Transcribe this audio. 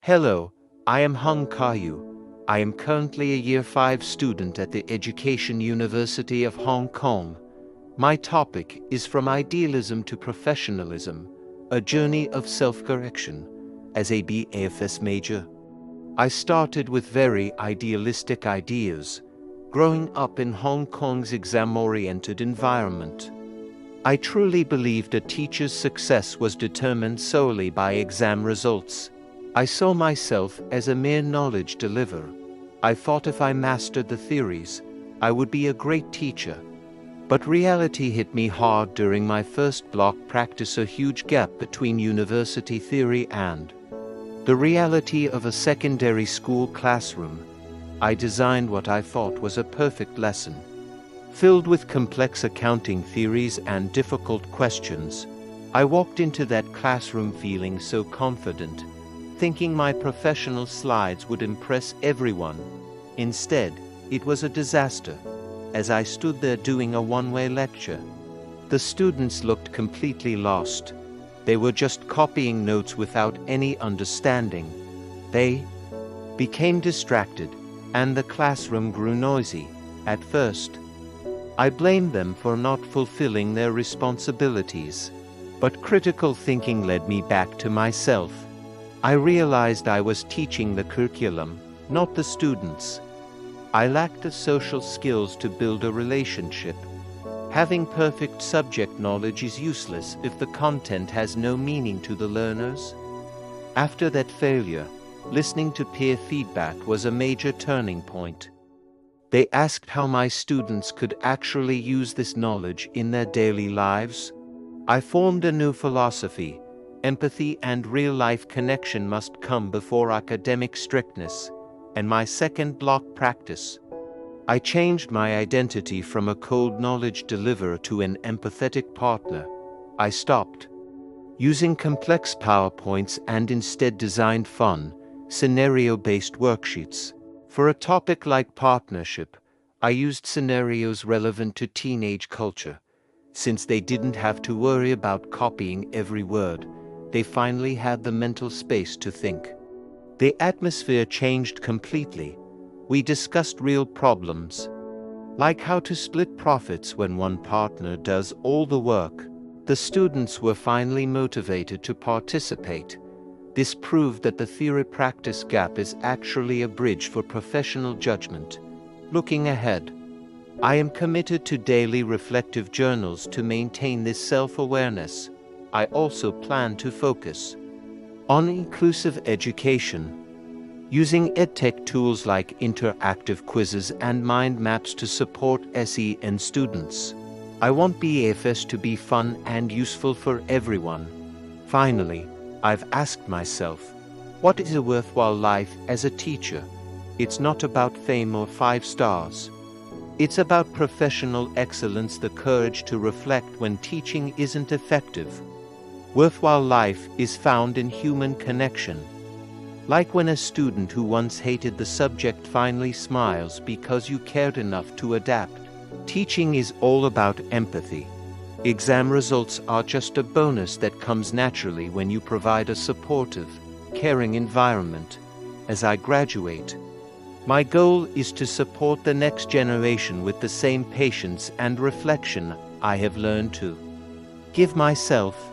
Hello, I am Hung Kayu. I am currently a Year 5 student at the Education University of Hong Kong. My topic is From Idealism to Professionalism, a journey of self-correction. As a BAFS major, I started with very idealistic ideas, growing up in Hong Kong's exam-oriented environment. I truly believed a teacher's success was determined solely by exam results. I saw myself as a mere knowledge deliverer. I thought if I mastered the theories, I would be a great teacher. But reality hit me hard during my first block practice, a huge gap between university theory and the reality of a secondary school classroom. I designed what I thought was a perfect lesson, filled with complex accounting theories and difficult questions. I walked into that classroom feeling so confident, thinking my professional slides would impress everyone. Instead, it was a disaster. As I stood there doing a one-way lecture, the students looked completely lost. They were just copying notes without any understanding. They became distracted, and the classroom grew noisy. At first, I blamed them for not fulfilling their responsibilities. But critical thinking led me back to myself. I realized I was teaching the curriculum, not the students. I lacked the social skills to build a relationship. Having perfect subject knowledge is useless if the content has no meaning to the learners. After that failure, listening to peer feedback was a major turning point. They asked how my students could actually use this knowledge in their daily lives. I formed a new philosophy. Empathy and real-life connection must come before academic strictness. And my second block practice, I changed my identity from a cold knowledge deliverer to an empathetic partner. I stopped using complex PowerPoints and instead designed fun, scenario-based worksheets. For a topic like partnership, I used scenarios relevant to teenage culture. Since they didn't have to worry about copying every word, they finally had the mental space to think. The atmosphere changed completely. We discussed real problems, like how to split profits when one partner does all the work. The students were finally motivated to participate. This proved that the theory-practice gap is actually a bridge for professional judgment. Looking ahead, I am committed to daily reflective journals to maintain this self-awareness. I also plan to focus on inclusive education, using edtech tools like interactive quizzes and mind maps to support SEN students. I want BAFS to be fun and useful for everyone. Finally, I've asked myself, what is a worthwhile life as a teacher? It's not about fame or 5 stars. It's about professional excellence, the courage to reflect when teaching isn't effective. Worthwhile life is found in human connection. Like when a student who once hated the subject finally smiles because you cared enough to adapt. Teaching is all about empathy. Exam results are just a bonus that comes naturally when you provide a supportive, caring environment. As I graduate, my goal is to support the next generation with the same patience and reflection I have learned to give myself.